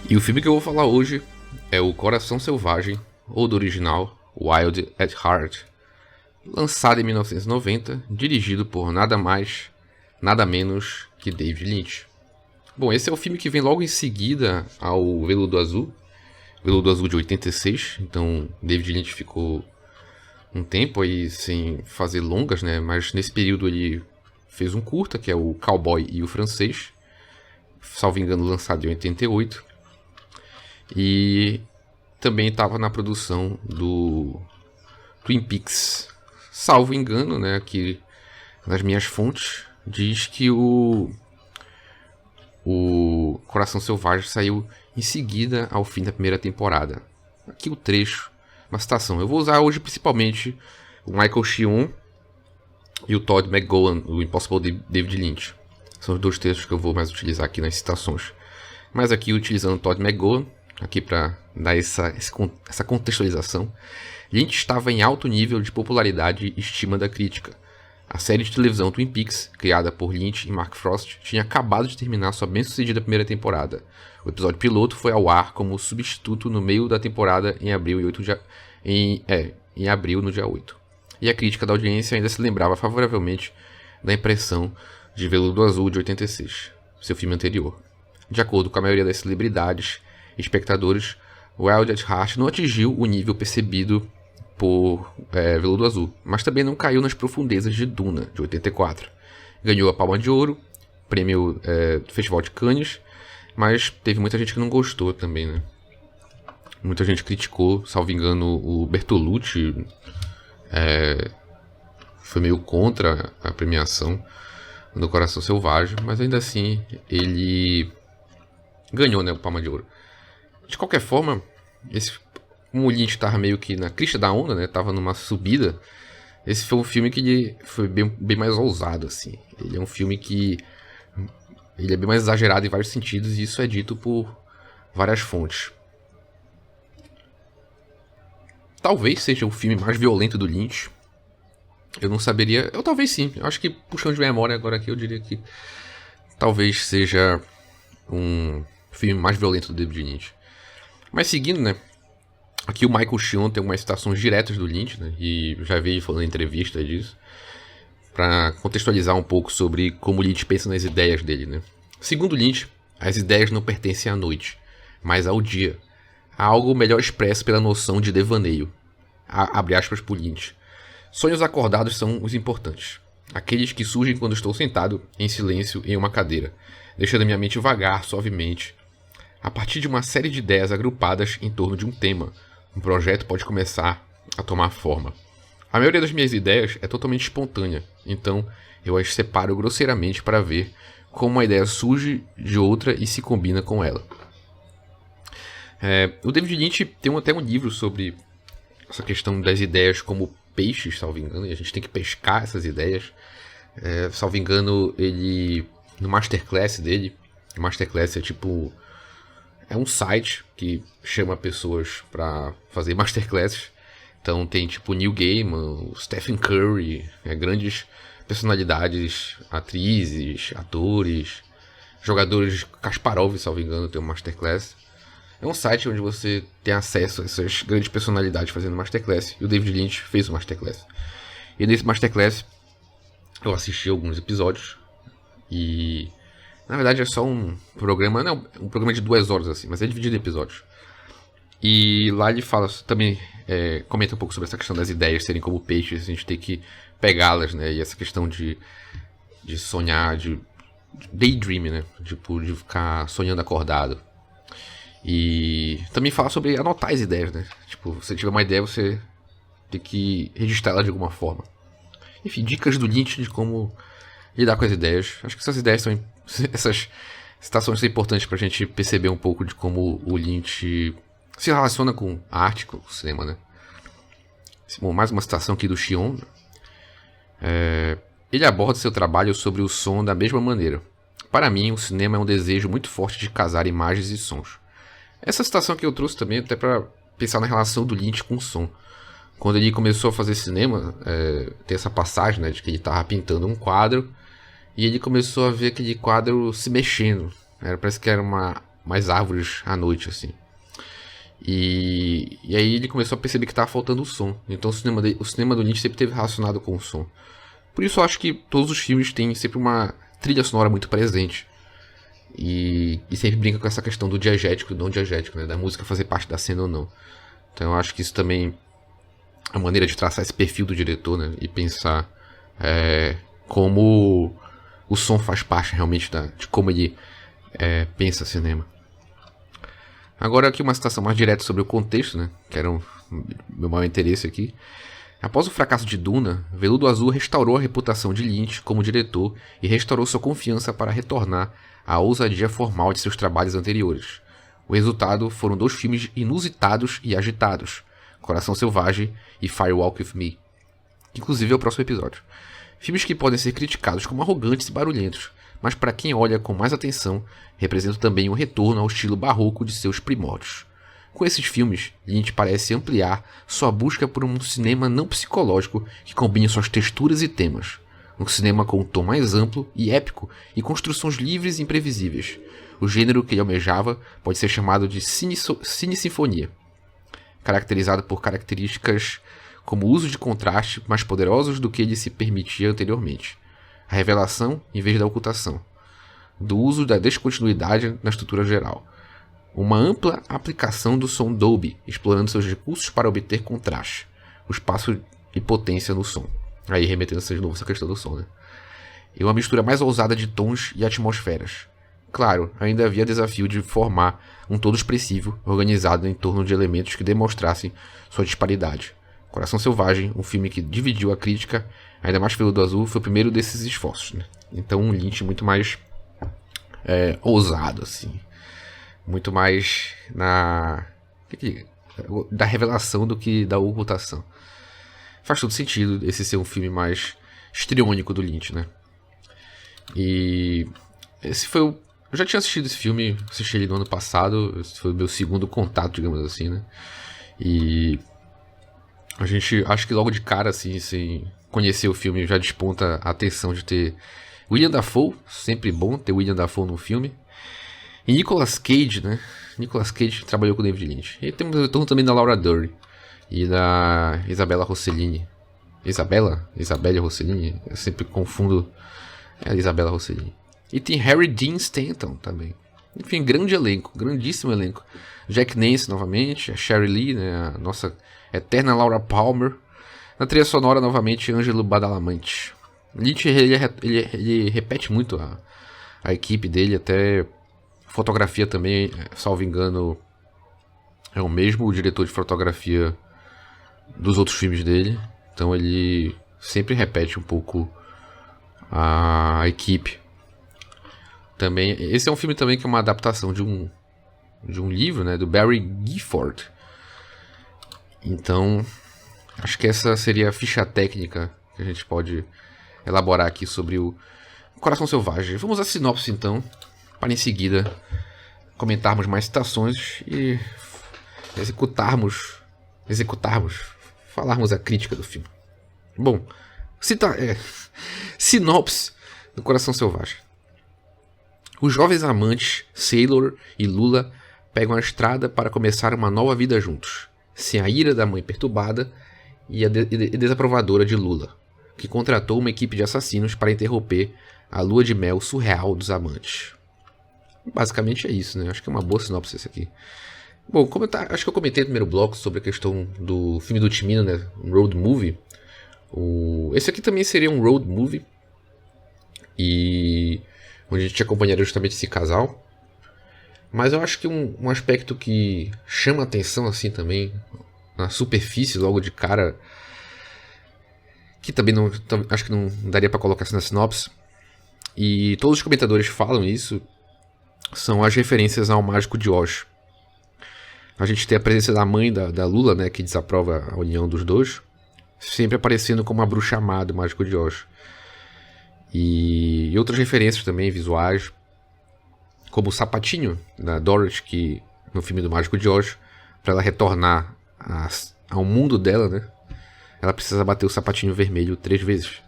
E o filme que eu vou falar hoje é o Coração Selvagem, ou do original Wild at Heart, lançado em 1990, dirigido por nada mais, nada menos que David Lynch. Bom, esse é o filme que vem logo em seguida ao Veludo Azul de 86, então David Lynch ficou um tempo aí sem fazer longas, né? Mas nesse período ele fez um curta, que é o Cowboy e o Francês, salvo engano lançado em 88, e também estava na produção do Twin Peaks, salvo engano, né? Aqui nas minhas fontes diz que o Coração Selvagem saiu em seguida ao fim da primeira temporada. Aqui o trecho, uma citação. Eu vou usar hoje principalmente o Michael Chion e o Todd McGowan, o Impossible David Lynch. São os dois textos que eu vou mais utilizar aqui nas citações. Mas aqui utilizando o Todd McGowan, aqui para dar essa contextualização, Lynch estava em alto nível de popularidade e estima da crítica. A série de televisão Twin Peaks, criada por Lynch e Mark Frost, tinha acabado de terminar sua bem-sucedida primeira temporada. O episódio piloto foi ao ar como substituto no meio da temporada em abril, no dia 8. E a crítica da audiência ainda se lembrava favoravelmente da impressão de Veludo Azul de 86, seu filme anterior. De acordo com a maioria das celebridades e espectadores, Wild at Heart não atingiu o nível percebido por Veludo Azul, mas também não caiu nas profundezas de Duna, de 84. Ganhou a Palma de Ouro, prêmio do Festival de Cannes, mas teve muita gente que não gostou também, né? Muita gente criticou, salvo engano, o Bertolucci foi meio contra a premiação do Coração Selvagem, mas ainda assim ele ganhou, né, o Palma de Ouro. De qualquer forma, como o Lynch estava meio que na crista da onda, né, tava numa subida, esse foi um filme que foi bem mais ousado, assim. Ele é um filme que ele é bem mais exagerado em vários sentidos, e isso é dito por várias fontes. Talvez seja o filme mais violento do Lynch. Eu não saberia... talvez sim. Eu acho que, puxando de memória agora aqui, eu diria que talvez seja um filme mais violento do David Lynch. Mas seguindo, né? Aqui o Michael Chion tem umas citações diretas do Lynch, né? E já veio falando em entrevista disso, para contextualizar um pouco sobre como o Lynch pensa nas ideias dele, né? Segundo Lynch, as ideias não pertencem à noite, mas ao dia. Há algo melhor expresso pela noção de devaneio. Abre aspas por Lynch. Sonhos acordados são os importantes. Aqueles que surgem quando estou sentado, em silêncio, em uma cadeira, deixando minha mente vagar suavemente. A partir de uma série de ideias agrupadas em torno de um tema, um projeto pode começar a tomar forma. A maioria das minhas ideias é totalmente espontânea, então eu as separo grosseiramente para ver como uma ideia surge de outra e se combina com ela. O David Lynch tem até um livro sobre essa questão das ideias como peixes, salvo engano, e a gente tem que pescar essas ideias. Salvo engano, ele, no Masterclass dele, o Masterclass é um site que chama pessoas para fazer masterclasses. Então tem tipo Neil Gaiman, Stephen Curry, grandes personalidades, atrizes, atores, jogadores. Kasparov, salvo engano, tem um masterclass. É um site onde você tem acesso a essas grandes personalidades fazendo masterclass. E o David Lynch fez o masterclass. E nesse masterclass eu assisti alguns episódios. E na verdade é só um programa, não, um programa de 2 horas assim, mas é dividido em episódios. E lá ele fala também, comenta um pouco sobre essa questão das ideias serem como peixes, a gente tem que pegá-las, né? E essa questão de sonhar, de daydream, né? Tipo, de ficar sonhando acordado. E também fala sobre anotar as ideias, né? Tipo, se você tiver uma ideia, você tem que registrar ela de alguma forma. Enfim, dicas do Lynch de como lidar com as ideias. Acho que essas citações são importantes pra gente perceber um pouco de como o Lynch se relaciona com a arte, com o cinema, né? Bom, mais uma citação aqui do Chion. Ele aborda seu trabalho sobre o som da mesma maneira. Para mim, o cinema é um desejo muito forte de casar imagens e sons. Essa citação que eu trouxe também até pra pensar na relação do Lynch com o som. Quando ele começou a fazer cinema, tem essa passagem, né, de que ele tava pintando um quadro e ele começou a ver aquele quadro se mexendo. Parece que eram mais árvores à noite, assim. E aí ele começou a perceber que tava faltando o som. Então o cinema do Lynch sempre esteve relacionado com o som. Por isso eu acho que todos os filmes têm sempre uma trilha sonora muito presente. E sempre brinca com essa questão do diegético e do não diegético, né? Da música fazer parte da cena ou não. Então eu acho que isso também é uma maneira de traçar esse perfil do diretor, né? E pensar como o som faz parte realmente de como ele pensa cinema. Agora aqui uma citação mais direta sobre o contexto, né? Que era o meu maior interesse aqui. Após o fracasso de Duna, Veludo Azul restaurou a reputação de Lynch como diretor e restaurou sua confiança para retornar à ousadia formal de seus trabalhos anteriores. O resultado foram 2 filmes inusitados e agitados, Coração Selvagem e Fire Walk With Me, que inclusive é o próximo episódio. Filmes que podem ser criticados como arrogantes e barulhentos, mas para quem olha com mais atenção, representam também um retorno ao estilo barroco de seus primórdios. Com esses filmes, Lynch parece ampliar sua busca por um cinema não psicológico que combine suas texturas e temas. Um cinema com um tom mais amplo e épico e construções livres e imprevisíveis. O gênero que ele almejava pode ser chamado de cine-sinfonia, caracterizado por características como o uso de contraste mais poderosos do que ele se permitia anteriormente. A revelação em vez da ocultação. Do uso da descontinuidade na estrutura geral. Uma ampla aplicação do som Dolby, explorando seus recursos para obter contraste, o espaço e potência no som. Aí remetendo-se de novo essa questão do som, né? E uma mistura mais ousada de tons e atmosferas. Claro, ainda havia desafio de formar um todo expressivo, organizado em torno de elementos que demonstrassem sua disparidade. Coração Selvagem, um filme que dividiu a crítica, ainda mais Veludo Azul, foi o primeiro desses esforços, né? Então um Lynch muito mais ousado, assim. Muito mais da revelação do que da ocultação. Faz todo sentido esse ser um filme mais histriônico do Lynch, né? E esse foi eu já tinha assistido esse filme, assisti ele no ano passado, esse foi o meu segundo contato, digamos assim, né? E a gente, acho que logo de cara, assim, sem conhecer o filme, já desponta a atenção de ter William Dafoe, sempre bom ter William Dafoe no filme. E Nicolas Cage, né? Nicolas Cage trabalhou com o David Lynch. E temos o retorno também da Laura Dern e da Isabella Rossellini. Isabelle Rossellini? Eu sempre confundo a Isabella Rossellini. E tem Harry Dean Stanton também. Enfim, grande elenco, grandíssimo elenco. Jack Nance novamente, a Sheryl Lee, né? A nossa eterna Laura Palmer. Na trilha sonora, novamente, Ângelo Badalamenti. Lynch, ele repete muito a equipe dele, até fotografia também, salvo engano, é o mesmo diretor de fotografia dos outros filmes dele. Então ele sempre repete um pouco a equipe. Também, esse é um filme também que é uma adaptação de um livro, né, do Barry Gifford. Então, acho que essa seria a ficha técnica que a gente pode elaborar aqui sobre o Coração Selvagem. Vamos à sinopse então, para em seguida comentarmos mais citações e falarmos a crítica do filme. Bom, sinopse do Coração Selvagem. Os jovens amantes, Sailor e Lula, pegam a estrada para começar uma nova vida juntos, sem a ira da mãe perturbada e a desaprovadora de Lula, que contratou uma equipe de assassinos para interromper a lua de mel surreal dos amantes. Basicamente é isso, né? Acho que é uma boa sinopse esse aqui. Bom, acho que eu comentei no primeiro bloco sobre a questão do filme do Timino, né? Um road movie. Esse aqui também seria um road movie. E onde a gente acompanharia justamente esse casal. Mas eu acho que um aspecto que chama atenção assim também, na superfície, logo de cara, que também acho que não daria para colocar assim na sinopse, e todos os comentadores falam isso, são as referências ao Mágico de Oz. A gente tem a presença da mãe da Lula, né, que desaprova a união dos dois, sempre aparecendo como uma bruxa má do Mágico de Oz. E outras referências também visuais, como o sapatinho da Dorothy, que no filme do Mágico de Oz, para ela retornar ao mundo dela, né? Ela precisa bater o sapatinho vermelho 3 vezes.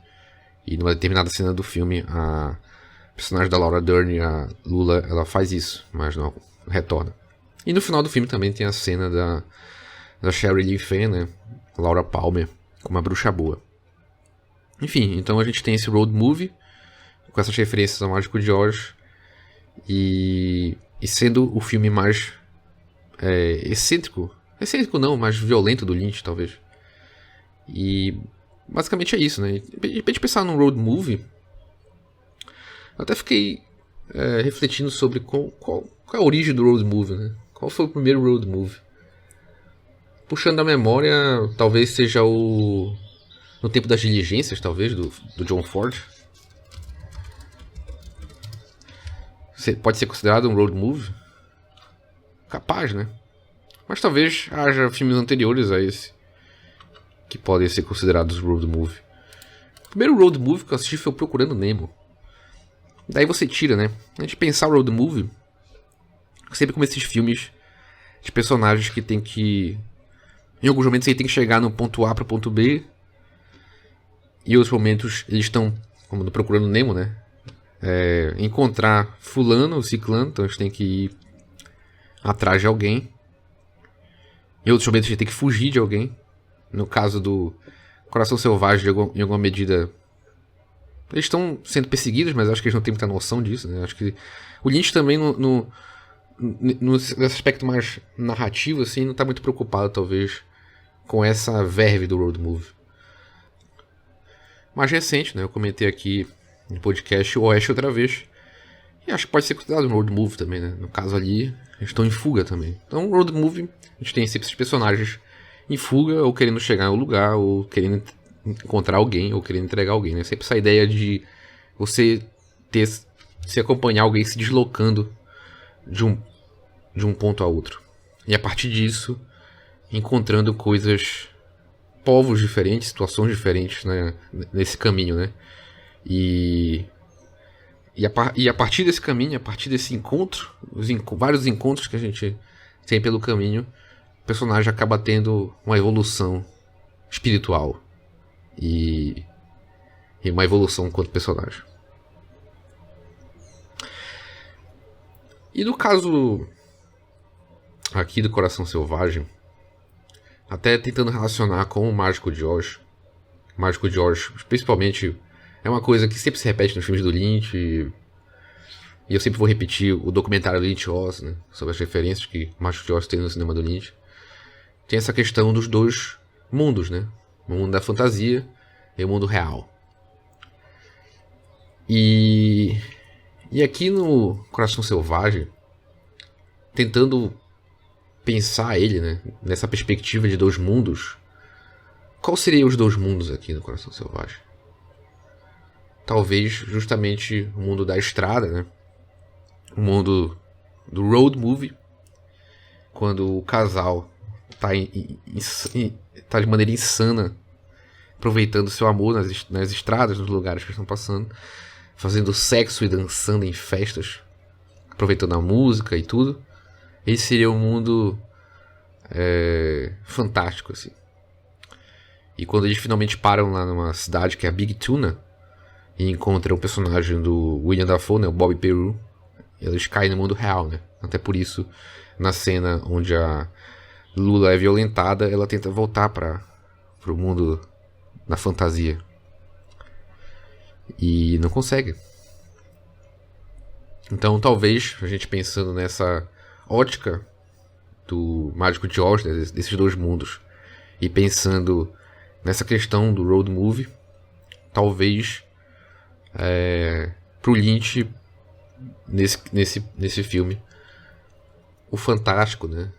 E numa determinada cena do filme, a personagem da Laura Dern, a Lula, ela faz isso, mas não retorna. E no final do filme também tem a cena da Sheryl Lee Fenn, né? Laura Palmer, como uma bruxa boa. Enfim, então a gente tem esse road movie, com essas referências ao Mágico de Oz, e sendo o filme mais excêntrico não, mais violento do Lynch, talvez. E basicamente é isso, né? Pra gente pensar num road movie, eu até fiquei refletindo sobre qual é a origem do road movie, né? Qual foi o primeiro road movie? Puxando a memória, talvez seja no tempo das diligências, talvez, do John Ford. Pode ser considerado um road movie? Capaz, né? Mas talvez haja filmes anteriores a esse que podem ser considerados road movie. O primeiro road movie que eu assisti foi o Procurando Nemo. Daí você tira, né? A gente pensar o road movie sempre como esses filmes de personagens que tem que... Em alguns momentos ele tem que chegar no ponto A para o ponto B. E em outros momentos eles estão, como no Procurando Nemo, né? Encontrar fulano, ciclano, então eles têm que ir atrás de alguém. Em outros momentos a gente tem que fugir de alguém. No caso do Coração Selvagem, em alguma medida, eles estão sendo perseguidos, mas acho que eles não têm muita noção disso, né? Acho que o Lynch também, nesse aspecto mais narrativo, assim, não está muito preocupado, talvez, com essa verve do road movie. Mais recente, né? Eu comentei aqui no podcast O Oeste Outra Vez. E acho que pode ser considerado um road movie também, né? No caso ali, eles estão em fuga também. Então, road movie, a gente tem sempre esses personagens em fuga, ou querendo chegar em um lugar, ou querendo encontrar alguém, ou querendo entregar alguém, né? Sempre essa ideia de você se acompanhar alguém se deslocando de um ponto a outro. E a partir disso, encontrando coisas, povos diferentes, situações diferentes, né? Nesse caminho, né? E a partir desse caminho, a partir desse encontro, vários encontros que a gente tem pelo caminho, o personagem acaba tendo uma evolução espiritual e uma evolução enquanto personagem. E no caso aqui do Coração Selvagem, até tentando relacionar com o Mágico de Oz, principalmente, é uma coisa que sempre se repete nos filmes do Lynch, e eu sempre vou repetir o documentário Lynch Oz, né, sobre as referências que o Mágico de Oz tem no cinema do Lynch. Tem essa questão dos dois mundos, né? O mundo da fantasia e o mundo real. E aqui no Coração Selvagem, tentando pensar ele, né, nessa perspectiva de dois mundos, qual seriam os dois mundos aqui no Coração Selvagem? Talvez justamente o mundo da estrada, né? O mundo do road movie, quando o casal tá de maneira insana, aproveitando seu amor nas estradas, nos lugares que estão passando, fazendo sexo e dançando em festas, aproveitando a música e tudo. Esse seria um mundo fantástico, assim. E quando eles finalmente param lá numa cidade que é a Big Tuna e encontram o personagem do William Dafoe, né, o Bobby Peru, eles caem no mundo real, né? Até por isso, na cena onde a Lula é violentada, ela tenta voltar para o mundo da fantasia. E não consegue. Então, talvez, a gente pensando nessa ótica do Mágico de Oz, né, desses dois mundos, e pensando nessa questão do road movie, talvez pro Lynch, nesse filme, o fantástico, né,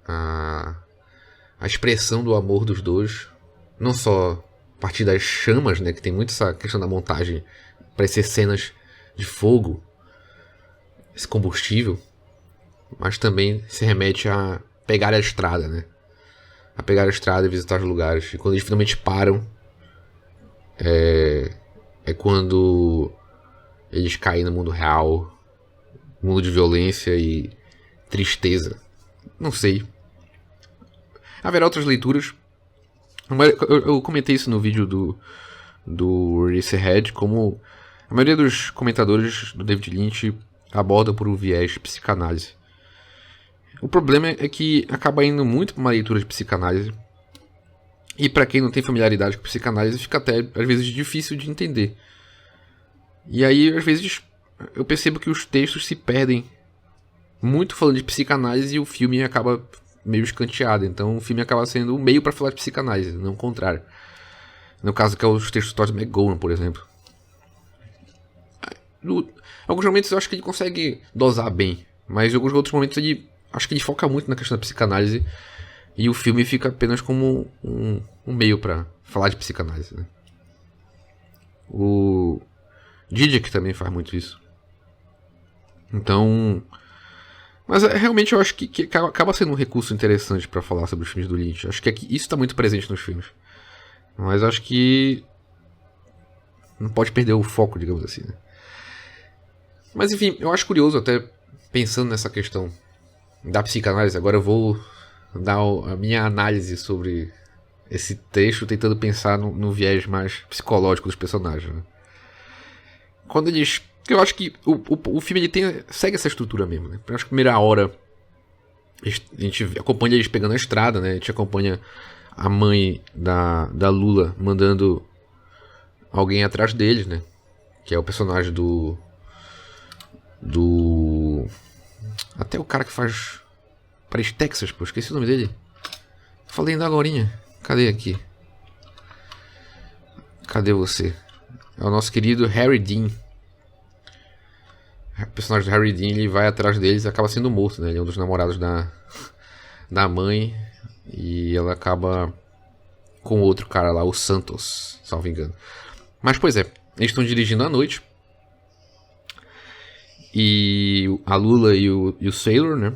a expressão do amor dos dois, não só a partir das chamas, né, que tem muito essa questão da montagem, parecer cenas de fogo, esse combustível, mas também se remete a pegar a estrada, né, a pegar a estrada e visitar os lugares. E quando eles finalmente param, é quando eles caem no mundo real, mundo de violência e tristeza. não sei. Haverá outras leituras. Eu comentei isso no vídeo do Eraserhead, como a maioria dos comentadores do David Lynch aborda por um viés psicanálise. O problema é que acaba indo muito para uma leitura de psicanálise. E para quem não tem familiaridade com psicanálise, fica até às vezes difícil de entender. E aí, às vezes, eu percebo que os textos se perdem muito falando de psicanálise e o filme acaba meio escanteado. Então o filme acaba sendo um meio para falar de psicanálise, não o contrário. No caso que é os textos do Todd McGowan, por exemplo. Em alguns momentos eu acho que ele consegue dosar bem, mas em alguns outros momentos acho que ele foca muito na questão da psicanálise e o filme fica apenas como um meio para falar de psicanálise, né? O Didic também faz muito isso. Então, mas realmente eu acho que acaba sendo um recurso interessante para falar sobre os filmes do Lynch. Acho que isso está muito presente nos filmes, mas acho que não pode perder o foco, digamos assim, né? Mas enfim, eu acho curioso, até pensando nessa questão da psicanálise. Agora eu vou dar a minha análise sobre esse texto, tentando pensar no viés mais psicológico dos personagens, né? Quando eles... Eu acho que o filme ele segue essa estrutura mesmo, né? Eu acho que a primeira hora a gente acompanha eles pegando a estrada, né? A gente acompanha a mãe da Lula mandando alguém atrás deles, né? Que é o personagem do até o cara que faz Paris, Texas, pô, esqueci o nome dele. Falei ainda agorinha. Cadê aqui? Cadê você? É o nosso querido Harry Dean. O personagem do Harry Dean, ele vai atrás deles e acaba sendo morto, né? Ele é um dos namorados da mãe. E ela acaba com outro cara lá, o Santos, salvo engano. Mas, pois é, eles estão dirigindo à noite. E a Lula e o Sailor, né?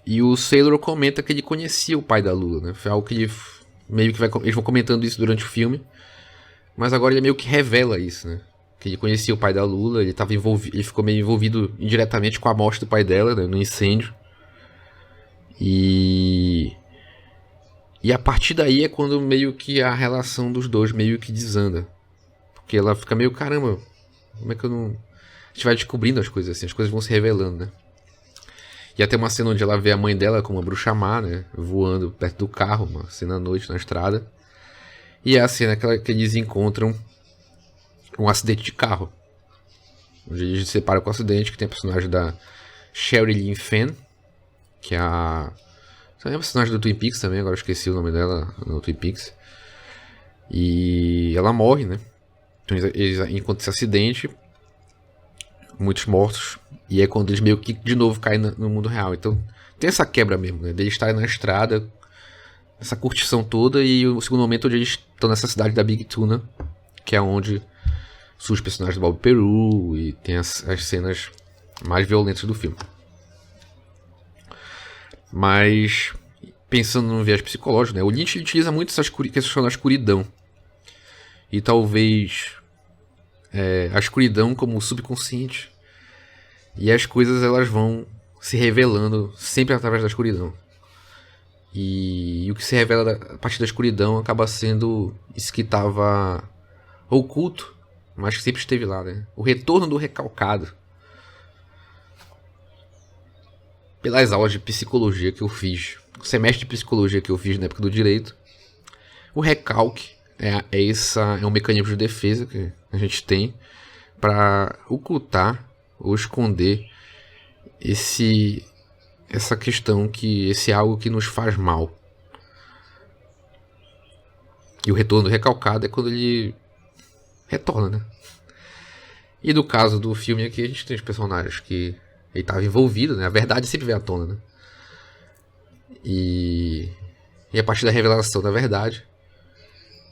E o Sailor comenta que ele conhecia o pai da Lula, né? Foi algo que ele meio que eles vão comentando isso durante o filme. Mas agora ele meio que revela isso, né? Que ele conhecia o pai da Lula, ele ficou meio envolvido indiretamente com a morte do pai dela, né? No incêndio. E a partir daí é quando meio que a relação dos dois meio que desanda. Porque ela fica meio, caramba, como é que eu não... A gente vai descobrindo as coisas assim, as coisas vão se revelando, né? E até uma cena onde ela vê a mãe dela com uma bruxa má, né? Voando perto do carro, uma cena à noite na estrada. E é a cena que eles encontram um acidente de carro. Onde eles se separam com o acidente, que tem a personagem da Sherilyn Fenn, que é a... Também é a personagem do Twin Peaks também, agora eu esqueci o nome dela no Twin Peaks. E ela morre, né? Então eles encontram esse acidente, muitos mortos, e é quando eles meio que de novo caem no mundo real. Então tem essa quebra mesmo, né? Eles estarem na estrada, essa curtição toda, e o segundo momento onde eles estão nessa cidade da Big Tuna, que é onde surge o personagem do Bob Peru e tem as cenas mais violentas do filme. Mas pensando no viés psicológico, né? O Lynch utiliza muito essa questão da escuridão. E talvez a escuridão como subconsciente. E as coisas elas vão se revelando sempre através da escuridão. E o que se revela a partir da escuridão acaba sendo isso que estava oculto, mas que sempre esteve lá, né? O retorno do recalcado. Pelas aulas de psicologia que eu fiz, o semestre de psicologia que eu fiz na época do direito, o recalque é um mecanismo de defesa que a gente tem para ocultar ou esconder essa questão, esse algo que nos faz mal. E o retorno do recalcado é quando ele retorna, né? E no caso do filme aqui, a gente tem os personagens que ele estava envolvido, né? A verdade sempre vem à tona, né? E a partir da revelação da verdade,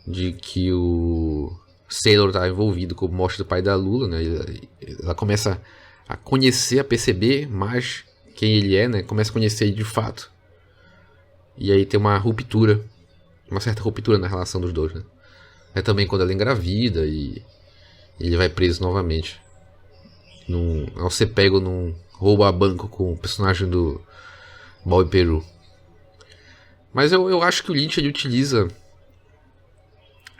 de que o Sailor estava envolvido com a morte do pai da Lula, né? Ela começa a conhecer, a perceber mais quem ele é, né? Começa a conhecer ele de fato. E aí tem uma certa ruptura na relação dos dois, né? É também quando ela engravida e ele vai preso novamente. Ao ser pego num roubo a banco com o personagem do Boy Peru. Mas eu acho que o Lynch ele utiliza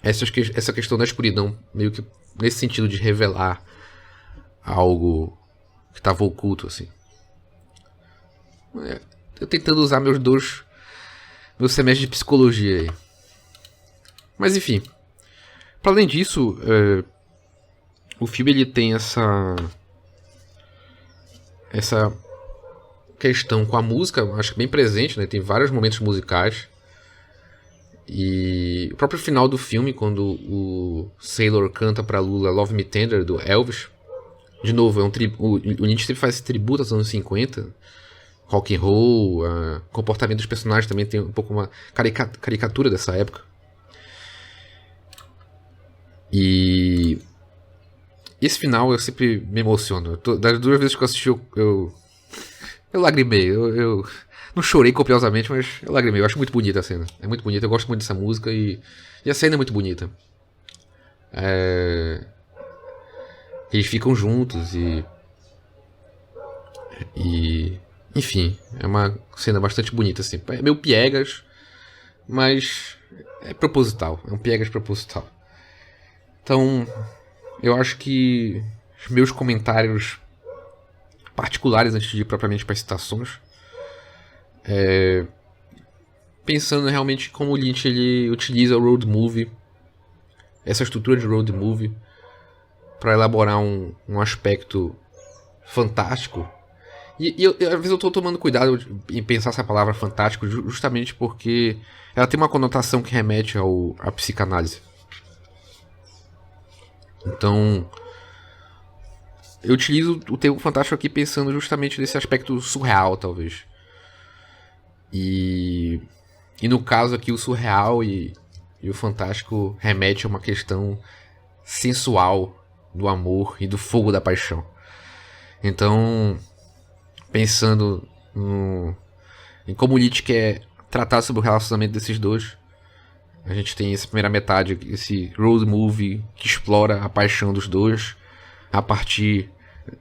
essa questão da escuridão meio que nesse sentido de revelar algo que estava oculto, assim. Eu tentando usar meus semestres de psicologia aí. Mas enfim. Para além disso, o filme ele tem essa questão com a música, acho que bem presente, né? Tem vários momentos musicais. E o próprio final do filme, quando o Sailor canta pra Lula Love Me Tender, do Elvis. De novo, o Lynch sempre faz esse tributo aos anos 50. Rock and roll, comportamento dos personagens também tem um pouco uma caricatura dessa época. E esse final eu sempre me emociono. Das 2 vezes que eu assisti, eu lagrimei. Eu não chorei copiosamente, mas eu lagrimei. Eu acho muito bonita a cena. É muito bonita, eu gosto muito dessa música e a cena é muito bonita. Eles ficam juntos e enfim, é uma cena bastante bonita, assim. É meio piegas, mas é proposital. É um piegas proposital. Então, eu acho que os meus comentários particulares, antes de ir propriamente para as citações, pensando realmente como o Lynch ele utiliza o road movie, essa estrutura de road movie, para elaborar um aspecto fantástico. E às vezes eu estou tomando cuidado em pensar essa palavra fantástico justamente porque ela tem uma conotação que remete à psicanálise. Então, eu utilizo o termo fantástico aqui pensando justamente nesse aspecto surreal, talvez. E no caso aqui, o surreal e o fantástico remete a uma questão sensual do amor e do fogo da paixão. Então, pensando em como o Lynch quer tratar sobre o relacionamento desses dois, a gente tem essa primeira metade, esse road movie que explora a paixão dos dois a partir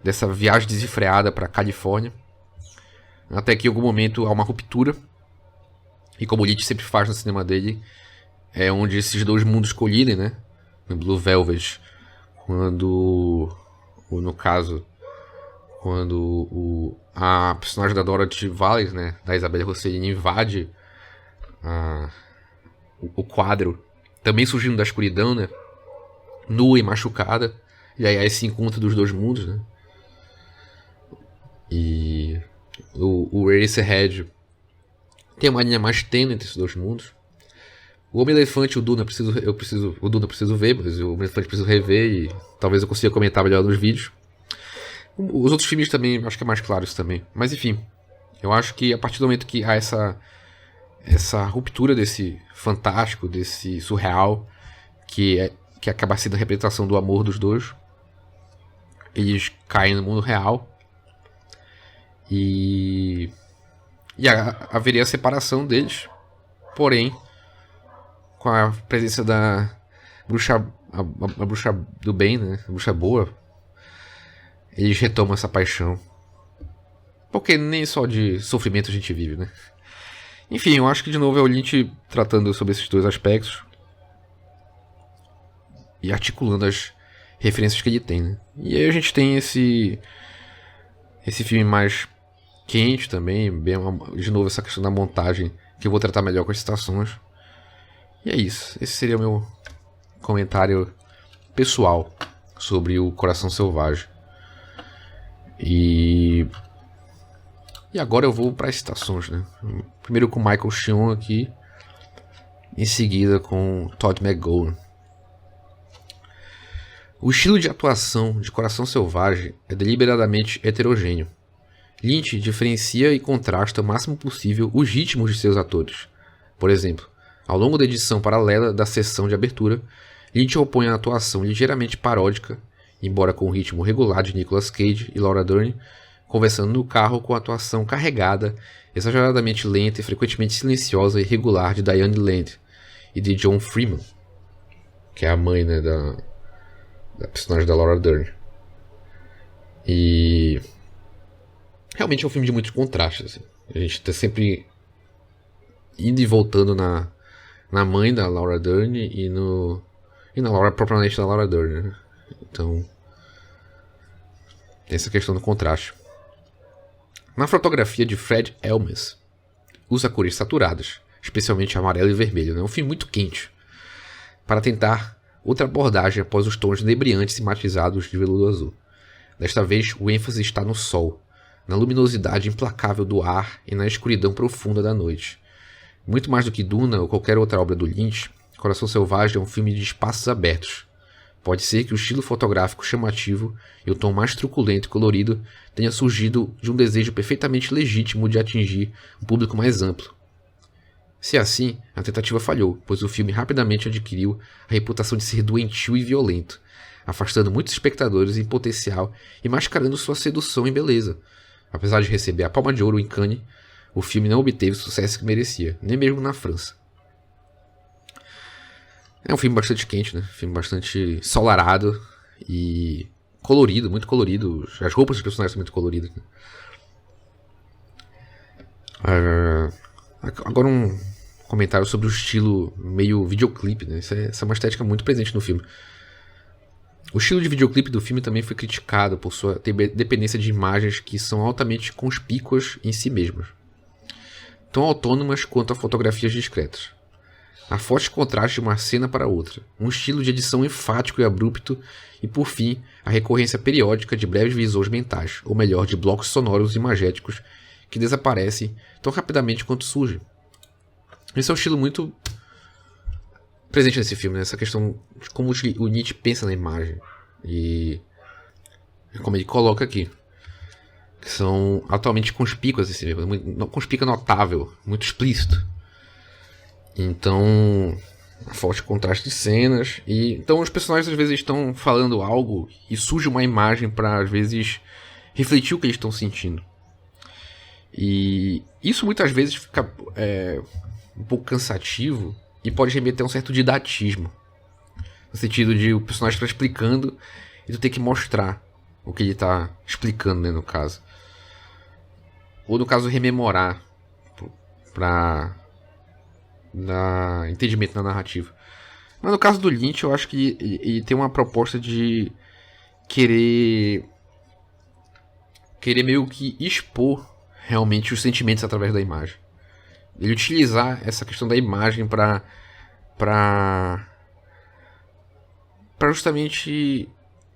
dessa viagem desenfreada para Califórnia, até que em algum momento há uma ruptura, e como o Lynch sempre faz no cinema dele, é onde esses dois mundos colidem, né? No Blue Velvet, quando a personagem da Dorothy Valles, né, da Isabelle Rossellini, invade o quadro, também surgindo da escuridão, né, nua e machucada, e aí há esse encontro dos dois mundos, né, e o Eraserhead tem uma linha mais tênue entre esses dois mundos. O Homem-Elefante e o Duna o Duna preciso ver, mas o Homem-Elefante preciso rever e talvez eu consiga comentar melhor nos vídeos. Os outros filmes também, acho que é mais claro isso também. Mas enfim, eu acho que a partir do momento que há essa ruptura desse fantástico, desse surreal, que acaba sendo a representação do amor dos dois, eles caem no mundo real e haveria a separação deles, porém com a presença da bruxa, a bruxa do bem, né, a bruxa boa, eles retomam essa paixão. Porque nem só de sofrimento a gente vive, né? Enfim, eu acho que de novo é o Lynch tratando sobre esses dois aspectos e articulando as referências que ele tem, né? E aí a gente tem esse filme mais quente também, bem, de novo essa questão da montagem, que eu vou tratar melhor com as citações. E é isso. Esse seria o meu comentário pessoal sobre o Coração Selvagem. E agora eu vou para as citações, né? Primeiro com Michael Chion aqui, em seguida com Todd McGowan. O estilo de atuação de Coração Selvagem é deliberadamente heterogêneo. Lynch diferencia e contrasta o máximo possível os ritmos de seus atores. Por exemplo, ao longo da edição paralela da sessão de abertura, Lynch opõe a atuação ligeiramente paródica, embora com o ritmo regular de Nicolas Cage e Laura Dern, conversando no carro com a atuação carregada, exageradamente lenta e frequentemente silenciosa e irregular de Diane Land e de John Freeman, que é a mãe, né, da personagem da Laura Dern. E realmente é um filme de muitos contrastes, assim. A gente tá sempre indo e voltando na mãe da Laura Dern e na Laura, propriamente da Laura Dern, né? Então tem essa questão do contraste. Na fotografia de Fred Elmes, usa cores saturadas, especialmente amarelo e vermelho. É um filme muito quente, para tentar outra abordagem após os tons inebriantes e matizados de veludo azul. Desta vez, o ênfase está no sol, na luminosidade implacável do ar e na escuridão profunda da noite. Muito mais do que Duna ou qualquer outra obra do Lynch, Coração Selvagem é um filme de espaços abertos. Pode ser que o estilo fotográfico chamativo e o tom mais truculento e colorido tenha surgido de um desejo perfeitamente legítimo de atingir um público mais amplo. Se é assim, a tentativa falhou, pois o filme rapidamente adquiriu a reputação de ser doentio e violento, afastando muitos espectadores em potencial e mascarando sua sedução e beleza. Apesar de receber a Palma de Ouro em Cannes, o filme não obteve o sucesso que merecia, nem mesmo na França. É um filme bastante quente, né? Filme bastante ensolarado e colorido, muito colorido. As roupas dos personagens são muito coloridas, né? Agora um comentário sobre o estilo meio videoclipe, né? Essa é uma estética muito presente no filme. O estilo de videoclipe do filme também foi criticado por sua dependência de imagens que são altamente conspícuas em si mesmas, tão autônomas quanto a fotografias discretas. Há forte contraste de uma cena para outra, um estilo de edição enfático e abrupto e, por fim, a recorrência periódica de breves visões mentais, ou melhor, de blocos sonoros imagéticos que desaparecem tão rapidamente quanto surgem. Esse é um estilo muito presente nesse filme, né? Essa questão de como o Nietzsche pensa na imagem e como ele coloca aqui, que são atualmente conspícuas, assim, conspícua notável, muito explícito. Então, forte contraste de cenas. E então os personagens às vezes estão falando algo e surge uma imagem para às vezes refletir o que eles estão sentindo. E isso muitas vezes fica um pouco cansativo e pode remeter a um certo didatismo. No sentido de o personagem estar explicando e tu ter que mostrar o que ele está explicando, né, no caso. Ou no caso rememorar para dar entendimento na narrativa. Mas no caso do Lynch, eu acho que ele tem uma proposta de querer meio que expor realmente os sentimentos através da imagem. Ele utilizar essa questão da imagem para justamente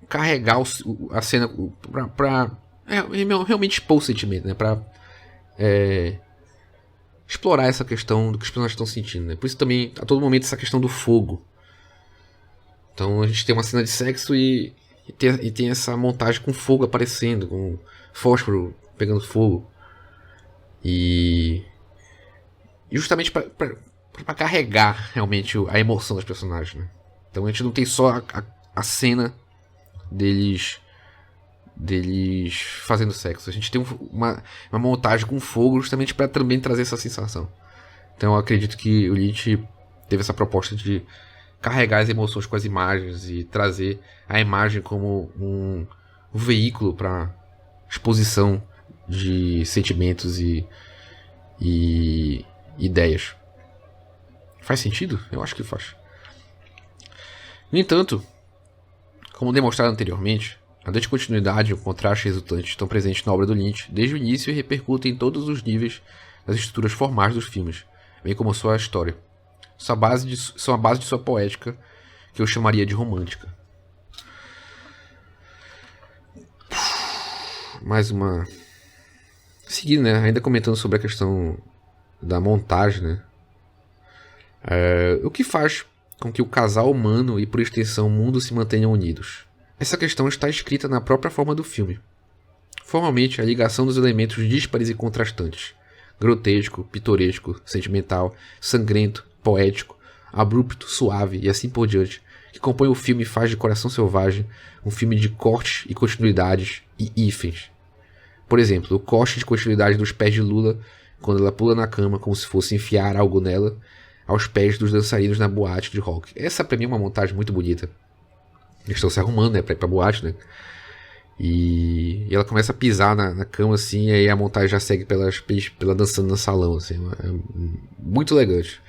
carregar a cena, para realmente expor o sentimento, né? Para explorar essa questão do que os personagens estão sentindo, né? Por isso também, a todo momento, essa questão do fogo. Então a gente tem uma cena de sexo e tem essa montagem com fogo aparecendo, com fósforo pegando fogo. E justamente para carregar realmente a emoção dos personagens, né? Então a gente não tem só a cena deles fazendo sexo. A gente tem uma montagem com fogo justamente para também trazer essa sensação. Então eu acredito que o Lynch teve essa proposta de carregar as emoções com as imagens e trazer a imagem como um veículo para exposição de sentimentos e ideias. Faz sentido? Eu acho que faz. No entanto, como demonstrado anteriormente, a descontinuidade e o contraste resultante estão presentes na obra do Lynch desde o início e repercutem em todos os níveis das estruturas formais dos filmes, bem como sua história. São a base de sua poética, que eu chamaria de romântica. Mais uma... Seguindo, né? Ainda comentando sobre a questão da montagem, né? O que faz com que o casal humano e, por extensão, o mundo se mantenham unidos? Essa questão está escrita na própria forma do filme. Formalmente, a ligação dos elementos díspares e contrastantes, grotesco, pitoresco, sentimental, sangrento, poético, abrupto, suave e assim por diante, que compõe o filme faz de Coração Selvagem um filme de cortes e continuidades e hífens. Por exemplo, o corte de continuidade dos pés de Lula quando ela pula na cama como se fosse enfiar algo nela, aos pés dos dançarinos na boate de rock. Essa pra mim é uma montagem muito bonita. Eles estão se arrumando, né, pra ir pra boate, né? E ela começa a pisar na cama, assim, e aí a montagem já segue pela dançando no salão, assim. É muito elegante.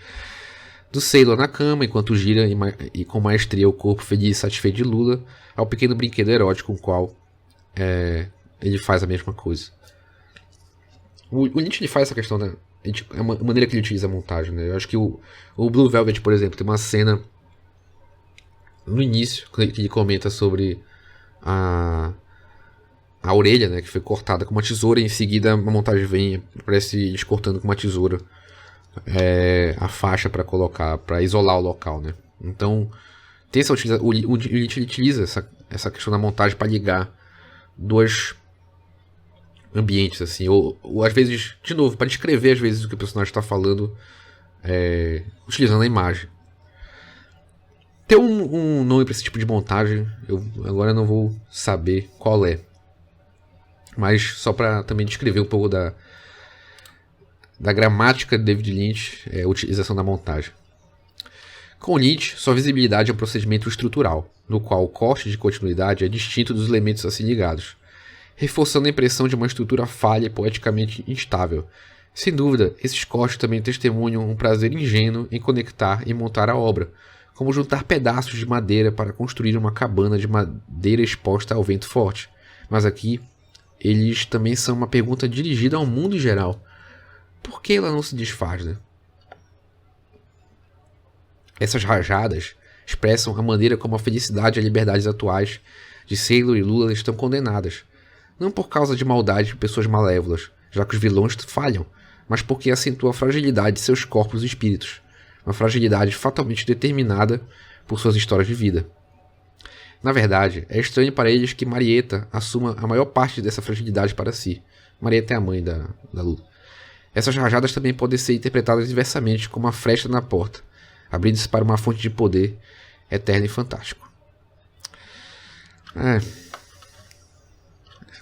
Do Sailor na cama, enquanto gira e com maestria o corpo feliz e satisfeito de Lula, ao pequeno brinquedo erótico com o qual ele faz a mesma coisa. O Lynch ele faz essa questão, né? É uma maneira que ele utiliza a montagem, né? Eu acho que o Blue Velvet, por exemplo, tem uma cena no início que ele comenta sobre a orelha, né, que foi cortada com uma tesoura, e em seguida a montagem vem, parece eles cortando com uma tesoura a faixa para colocar, para isolar o local, né? Então tem essa o Lynch utiliza essa questão da montagem para ligar dois ambientes, assim, ou às vezes, de novo, para descrever às vezes o que o personagem está falando, utilizando a imagem. Tem um nome para esse tipo de montagem, eu agora não vou saber qual é, mas só para também descrever um pouco da gramática de David Lynch, a utilização da montagem. Com Lynch, sua visibilidade é um procedimento estrutural, no qual o corte de continuidade é distinto dos elementos assim ligados, reforçando a impressão de uma estrutura falha e poeticamente instável. Sem dúvida, esses cortes também testemunham um prazer ingênuo em conectar e montar a obra, como juntar pedaços de madeira para construir uma cabana de madeira exposta ao vento forte. Mas aqui, eles também são uma pergunta dirigida ao mundo em geral. Por que ela não se desfaz, né? Essas rajadas expressam a maneira como a felicidade e a liberdade atuais de Sailor e Lula estão condenadas. Não por causa de maldade de pessoas malévolas, já que os vilões falham, mas porque acentua a fragilidade de seus corpos e espíritos. Uma fragilidade fatalmente determinada por suas histórias de vida. Na verdade, é estranho para eles que Marieta assuma a maior parte dessa fragilidade para si. Marieta é a mãe da Lula. Essas rajadas também podem ser interpretadas diversamente como uma frecha na porta, abrindo-se para uma fonte de poder eterno e fantástico.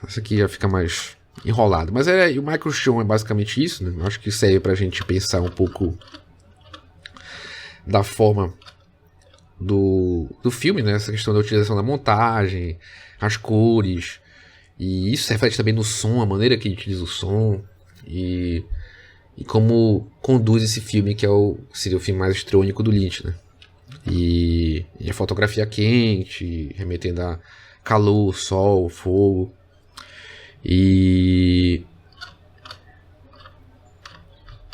Isso aqui já fica mais enrolado. Mas o Michael Schon é basicamente isso, né? Acho que serve pra gente pensar um pouco da forma do filme, né? Essa questão da utilização da montagem, as cores. E isso se reflete também no som, a maneira que ele utiliza o som. E como conduz esse filme, que seria o filme mais histriônico do Lynch, né? E a fotografia quente, remetendo a calor, sol, fogo. E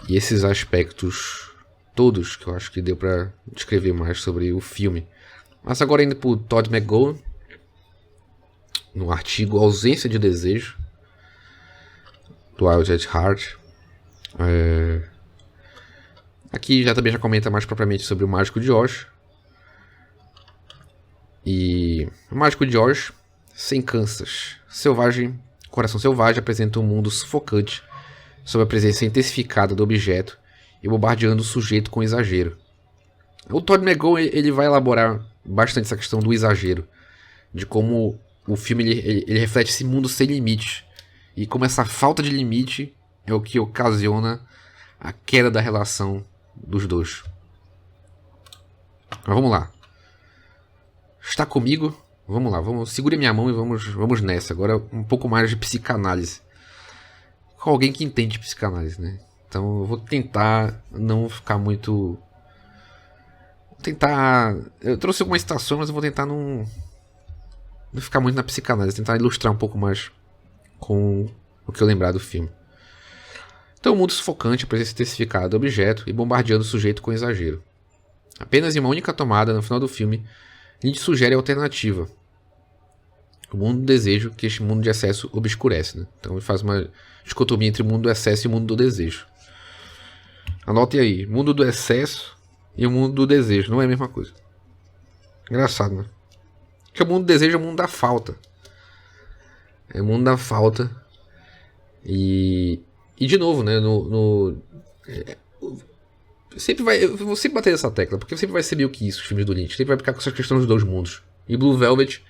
esses aspectos todos que eu acho que deu para descrever mais sobre o filme. Mas agora indo para o Todd McGowan, no artigo Ausência de Desejo, do Wild at Heart. Aqui também já comenta mais propriamente sobre o Mágico de Oz. E o Mágico de Oz, sem Kansas, Coração Selvagem apresenta um mundo sufocante sob a presença intensificada do objeto e bombardeando o sujeito com exagero. O Todd McGowan ele vai elaborar bastante essa questão do exagero, de como o filme ele reflete esse mundo sem limite e como essa falta de limite é o que ocasiona a queda da relação dos dois. Mas vamos lá. Está comigo? Vamos lá, segure minha mão e vamos nessa. Agora um pouco mais de psicanálise. Com alguém que entende psicanálise, né? Então eu vou tentar não ficar muito... Eu trouxe algumas citações, mas eu vou tentar não ficar muito na psicanálise. Tentar ilustrar um pouco mais com o que eu lembrar do filme. Então o mundo sufocante, a presença intensificada do objeto e bombardeando o sujeito com exagero. Apenas em uma única tomada, no final do filme, Lynch sugere a alternativa. O mundo do desejo, que este mundo de excesso obscurece, né? Então ele faz uma dicotomia entre o mundo do excesso e o mundo do desejo. Anotem aí, mundo do excesso e o mundo do desejo, não é a mesma coisa. Engraçado, né? Porque o mundo do desejo é o mundo da falta. É o mundo da falta. E de novo, né? Eu vou sempre bater nessa tecla, porque sempre vai ser meio que isso, os filmes do Lynch. Sempre vai ficar com essa questão dos dois mundos. E Blue Velvet,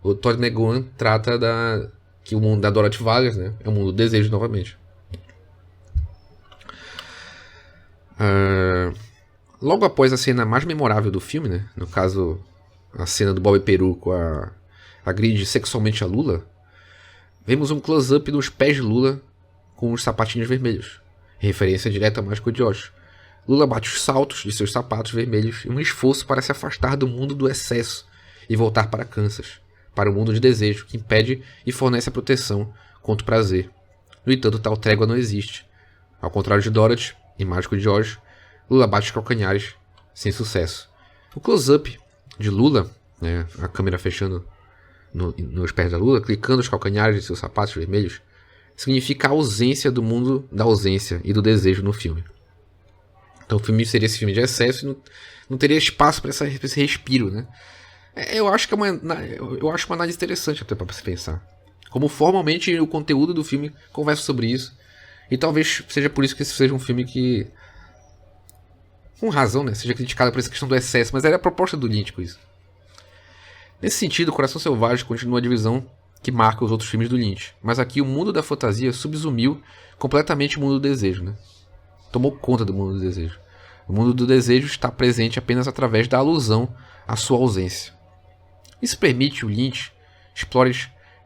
o Todd McGowan trata que o mundo da Dorothy Vargas, né, é o mundo do desejo novamente. Logo após a cena mais memorável do filme, né, no caso a cena do Bobby Peru com a agride sexualmente a Lula, Vemos um close-up dos pés de Lula com os sapatinhos vermelhos, referência direta ao Mágico de Oz. Lula bate os saltos de seus sapatos vermelhos em um esforço para se afastar do mundo do excesso e voltar para Kansas, para o mundo de desejo, que impede e fornece a proteção contra o prazer. No entanto, tal trégua não existe. Ao contrário de Dorothy e Mágico de Oz, Lula bate os calcanhares sem sucesso. O close-up de Lula, né, a câmera fechando nos pés da Lula, clicando os calcanhares de seus sapatos vermelhos, significa a ausência do mundo da ausência e do desejo no filme. Então o filme seria esse filme de excesso e não teria espaço para esse respiro, né? Eu acho que eu acho uma análise interessante até para se pensar. Como formalmente o conteúdo do filme conversa sobre isso. E talvez seja por isso que esse seja um filme que, com razão, né, seja criticado por essa questão do excesso, mas era a proposta do Lynch com isso. Nesse sentido, Coração Selvagem continua a divisão que marca os outros filmes do Lynch, mas aqui o mundo da fantasia subsumiu completamente o mundo do desejo, né? Tomou conta do mundo do desejo. O mundo do desejo está presente apenas através da alusão à sua ausência. Isso permite o Lynch explore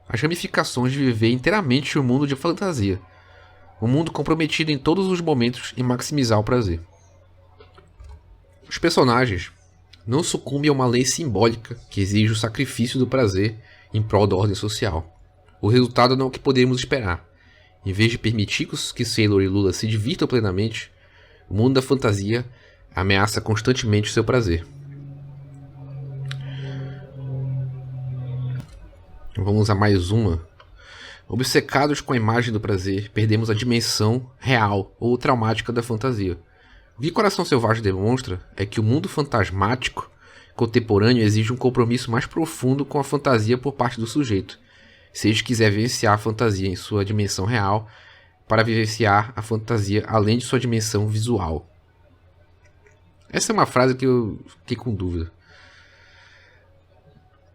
as ramificações de viver inteiramente o mundo de fantasia, um mundo comprometido em todos os momentos em maximizar o prazer. Os personagens não sucumbem a uma lei simbólica que exige o sacrifício do prazer em prol da ordem social. O resultado não é o que podemos esperar. Em vez de permitir que Sailor e Lula se divirtam plenamente, o mundo da fantasia ameaça constantemente o seu prazer. Vamos a mais uma. Obcecados com a imagem do prazer, perdemos a dimensão real ou traumática da fantasia. O que Coração Selvagem demonstra é que o mundo fantasmático contemporâneo exige um compromisso mais profundo com a fantasia por parte do sujeito, se ele quiser vivenciar a fantasia em sua dimensão real, para vivenciar a fantasia além de sua dimensão visual. Essa é uma frase que eu fiquei com dúvida.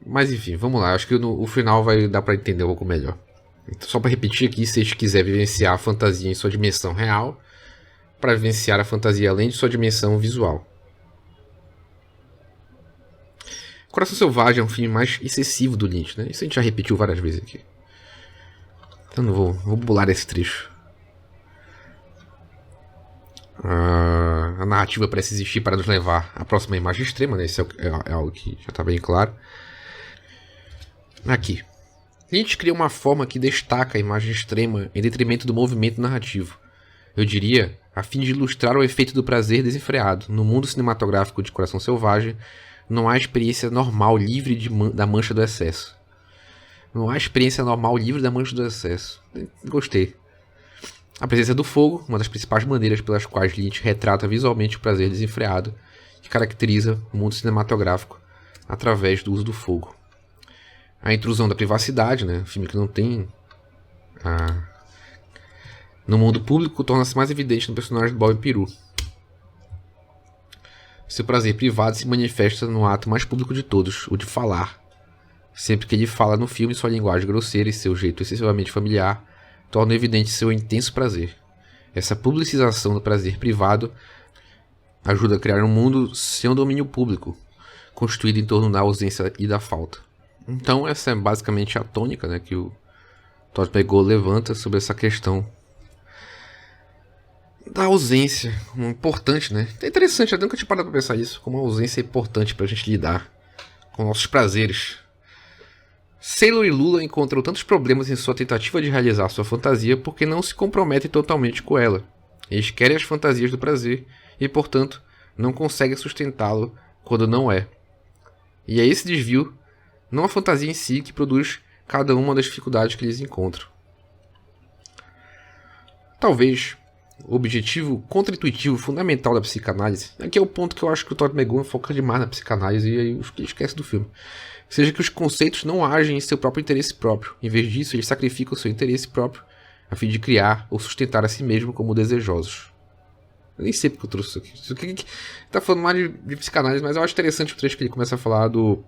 Mas enfim, vamos lá. Acho que o final vai dar para entender um pouco melhor. Então, só para repetir aqui, se ele quiser vivenciar a fantasia em sua dimensão real, para vivenciar a fantasia além de sua dimensão visual. Coração Selvagem é um filme mais excessivo do Lynch, né? Isso a gente já repetiu várias vezes aqui. Então não vou pular esse trecho. A narrativa parece existir para nos levar à próxima imagem extrema, né? Isso é algo que já está bem claro. Aqui. Lynch cria uma forma que destaca a imagem extrema em detrimento do movimento narrativo. Eu diria, a fim de ilustrar o efeito do prazer desenfreado. No mundo cinematográfico de Coração Selvagem, não há experiência normal livre da mancha do excesso. Não há experiência normal livre da mancha do excesso. Gostei. A presença do fogo, uma das principais maneiras pelas quais Lynch retrata visualmente o prazer desenfreado, que caracteriza o mundo cinematográfico através do uso do fogo. A intrusão da privacidade, né? Um filme que não tem... No mundo público, torna-se mais evidente no personagem do Bob Peru. Seu prazer privado se manifesta no ato mais público de todos, o de falar. Sempre que ele fala no filme, sua linguagem grosseira e seu jeito excessivamente familiar tornam evidente seu intenso prazer. Essa publicização do prazer privado ajuda a criar um mundo sem um domínio público, construído em torno da ausência e da falta. Então essa é basicamente a tônica, né, que o Todd McGraw levanta sobre essa questão da ausência, importante, né? É interessante, eu nunca tinha parado pra pensar isso, como a ausência é importante pra gente lidar com nossos prazeres. Sailor e Lula encontram tantos problemas em sua tentativa de realizar sua fantasia porque não se comprometem totalmente com ela. Eles querem as fantasias do prazer e, portanto, não conseguem sustentá-lo quando não é. E é esse desvio, não a fantasia em si, que produz cada uma das dificuldades que eles encontram. Talvez o objetivo contra-intuitivo fundamental da psicanálise, aqui é o ponto que eu acho que o Todd McGraw foca demais na psicanálise e aí esquece do filme, seja que os conceitos não agem em seu próprio interesse próprio. Em vez disso, eles sacrificam seu interesse próprio a fim de criar ou sustentar a si mesmo como desejosos. Eu nem sei porque eu trouxe isso aqui. Isso aqui tá falando mais de psicanálise, mas eu acho interessante o trecho que ele começa a falar do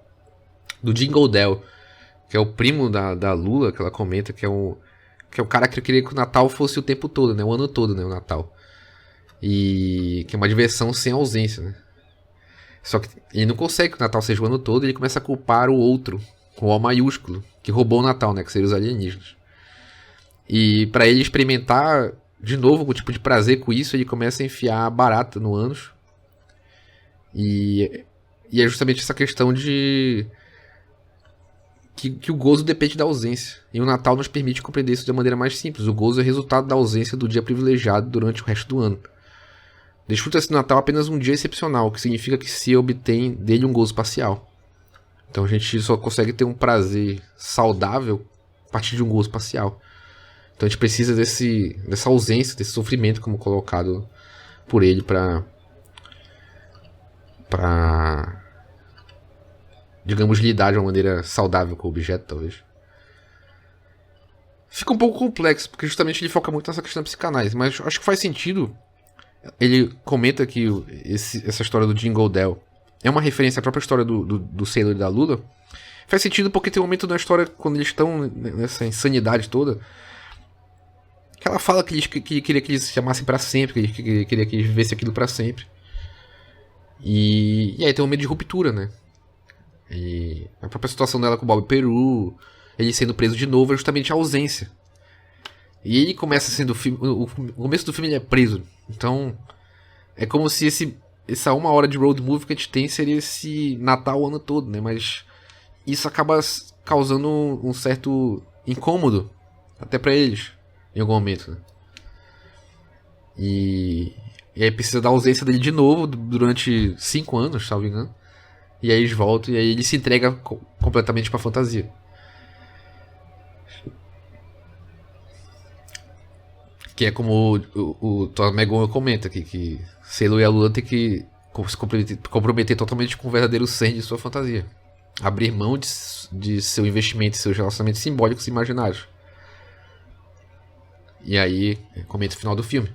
Jingle Dell, que é o primo da Lula, que ela comenta que é o cara que queria que o Natal fosse o tempo todo, né? O ano todo, né? O Natal. E que é uma diversão sem ausência, né? Só que ele não consegue que o Natal seja o ano todo e ele começa a culpar o outro, com o O maiúsculo, que roubou o Natal, né? Que seriam os alienígenas. E pra ele experimentar de novo algum tipo de prazer com isso, ele começa a enfiar barata no ânus. E é justamente essa questão de que o gozo depende da ausência. E o Natal nos permite compreender isso de uma maneira mais simples. O gozo é resultado da ausência do dia privilegiado durante o resto do ano. Desfruta-se do Natal apenas um dia excepcional, o que significa que se obtém dele um gozo parcial. Então a gente só consegue ter um prazer saudável a partir de um gozo parcial. Então a gente precisa dessa ausência, desse sofrimento, como colocado por ele para digamos, lidar de uma maneira saudável com o objeto, talvez. Fica um pouco complexo, porque justamente ele foca muito nessa questão da psicanálise, mas acho que faz sentido. Ele comenta que essa história do Jingle Dell é uma referência à própria história do Sailor e da Lula. Faz sentido porque tem um momento na história, quando eles estão nessa insanidade toda, que ela fala que queria que eles se chamassem pra sempre, que queria que eles vivessem aquilo pra sempre. E aí tem um momento de ruptura, né? E a própria situação dela com o Bob Peru, ele sendo preso de novo, é justamente a ausência. E ele começa sendo o começo do filme ele é preso. Então é como se essa 1 hora de road movie que a gente tem seria esse Natal o ano todo, né? Mas isso acaba causando um certo incômodo até pra eles em algum momento, né? E aí precisa da ausência dele de novo durante 5 anos, salvo engano. E aí eles voltam e aí ele se entrega completamente pra fantasia. Que é como o Tom McGowan comenta aqui, que Sailor e a Lula tem que se comprometer totalmente com o verdadeiro centro de sua fantasia. Abrir mão de seu investimento e seus relacionamentos simbólicos e imaginários. E aí, comenta o final do filme.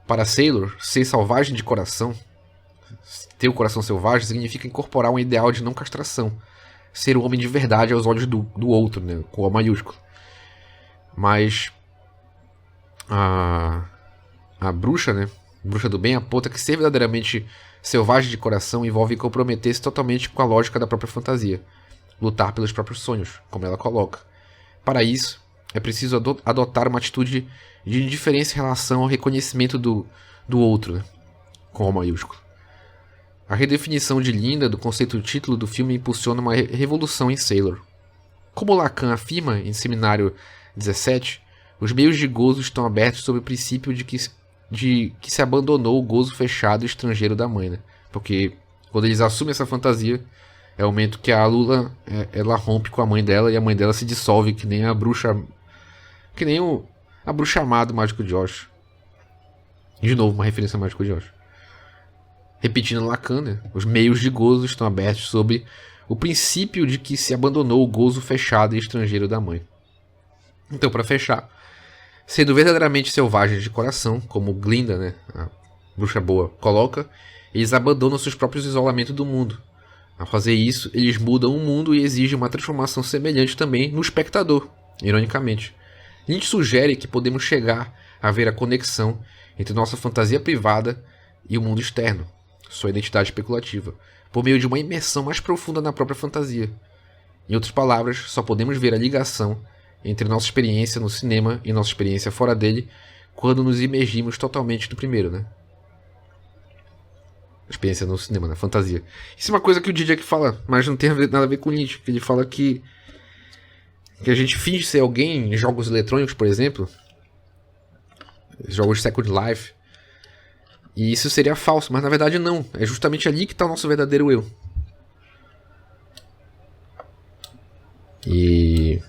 Para Sailor, ser selvagem de coração, ter o coração selvagem, significa incorporar um ideal de não castração. Ser um homem de verdade aos olhos do outro, né, com O maiúsculo. Mas a bruxa, né, bruxa do bem, aponta que ser verdadeiramente selvagem de coração envolve comprometer-se totalmente com a lógica da própria fantasia. Lutar pelos próprios sonhos, como ela coloca. Para isso, é preciso adotar uma atitude de indiferença em relação ao reconhecimento do outro, né, com O maiúsculo. A redefinição de Linda do conceito título do filme impulsiona uma revolução em Sailor. Como Lacan afirma em Seminário 17, os meios de gozo estão abertos sob o princípio de que se abandonou o gozo fechado estrangeiro da mãe, né? Porque quando eles assumem essa fantasia, é o momento que a Lula ela rompe com a mãe dela e a mãe dela se dissolve que nem a bruxa, a bruxa amada Mágico de Oz. De novo, uma referência ao Mágico de Oz. Repetindo Lacan, né? Os meios de gozo estão abertos sob o princípio de que se abandonou o gozo fechado e estrangeiro da mãe. Então, para fechar, sendo verdadeiramente selvagens de coração, como Glinda, né, a bruxa boa, coloca, eles abandonam seus próprios isolamentos do mundo. Ao fazer isso, eles mudam o mundo e exigem uma transformação semelhante também no espectador, ironicamente. Lynch sugere que podemos chegar a ver a conexão entre nossa fantasia privada e o mundo externo, sua identidade especulativa, por meio de uma imersão mais profunda na própria fantasia. Em outras palavras, só podemos ver a ligação entre nossa experiência no cinema e nossa experiência fora dele quando nos imergimos totalmente no primeiro, né? A experiência no cinema, na fantasia. Isso é uma coisa que o Didier fala, mas não tem nada a ver com Lynch, que ele fala que a gente finge ser alguém em jogos eletrônicos, por exemplo, jogos de Second Life, e isso seria falso, mas na verdade não. É justamente ali que está o nosso verdadeiro eu. E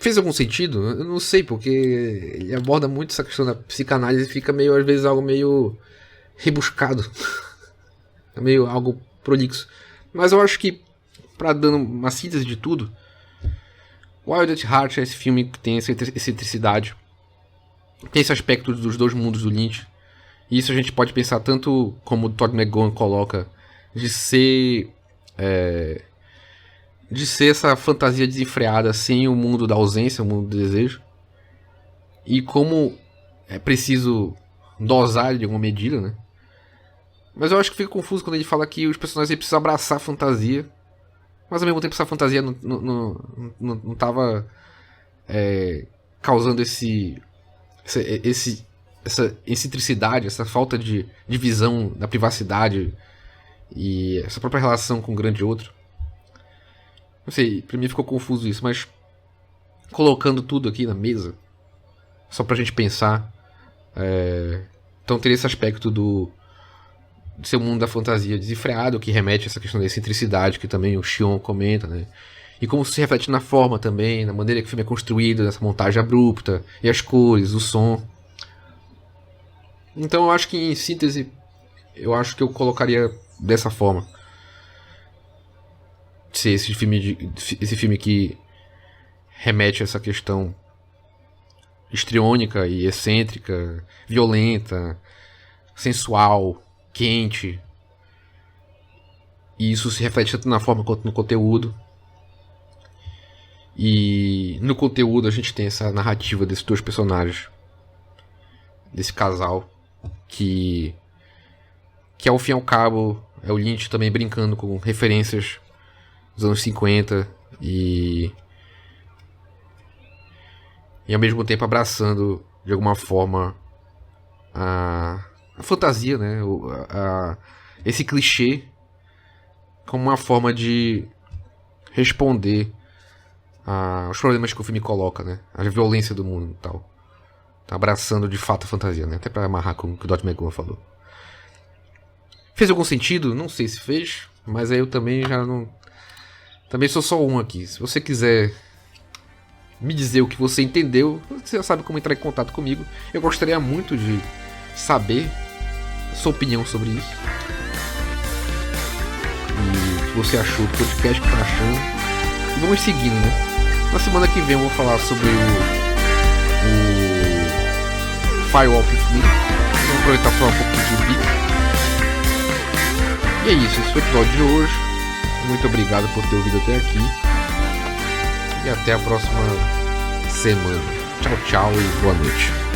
fez algum sentido? Eu não sei, porque ele aborda muito essa questão da psicanálise e fica meio, às vezes, algo meio rebuscado. É meio algo prolixo. Mas eu acho que, para dando uma síntese de tudo, Wild at Heart é esse filme que tem essa excentricidade. Tem esse aspecto dos dois mundos do Lynch. E isso a gente pode pensar tanto, como o Todd McGowan coloca, de ser essa fantasia desenfreada sem o mundo da ausência, o mundo do desejo. E como é preciso dosar de alguma medida, né? Mas eu acho que fica confuso quando ele fala que os personagens precisam abraçar a fantasia, mas ao mesmo tempo essa fantasia não tava causando essa excentricidade, essa falta de visão da privacidade e essa própria relação com o grande outro. Não sei, pra mim ficou confuso isso, mas colocando tudo aqui na mesa, só pra gente pensar, então teria esse aspecto de ser um mundo da fantasia desenfreado, que remete a essa questão da excentricidade, que também o Xion comenta, né? E como isso se reflete na forma também, na maneira que o filme é construído, nessa montagem abrupta, e as cores, o som. Então eu acho que, em síntese, eu acho que eu colocaria dessa forma. Ser esse filme que remete a essa questão histriônica e excêntrica, violenta, sensual, quente. E isso se reflete tanto na forma quanto no conteúdo. E no conteúdo a gente tem essa narrativa desses dois personagens, desse casal, que ao fim e ao cabo é o Lynch também brincando com referências dos anos 50 e ao mesmo tempo abraçando de alguma forma a fantasia, né? Esse clichê como uma forma de responder aos problemas que o filme coloca, né? A violência do mundo e tal. Tá abraçando de fato a fantasia, né? Até pra amarrar com o que o Dot McGowan falou. Fez algum sentido? Não sei se fez, mas aí eu também já não... Também sou só um aqui. Se você quiser me dizer o que você entendeu, você já sabe como entrar em contato comigo. Eu gostaria muito de saber a sua opinião sobre isso. E o que você achou do podcast, o que tá achando. E vamos seguindo, né? Na semana que vem eu vou falar sobre o Firewalk with Me. Vamos aproveitar para falar um pouco de Beat. E é isso, esse foi o episódio de hoje. Muito obrigado por ter ouvido até aqui. E até a próxima semana. Tchau, tchau e boa noite.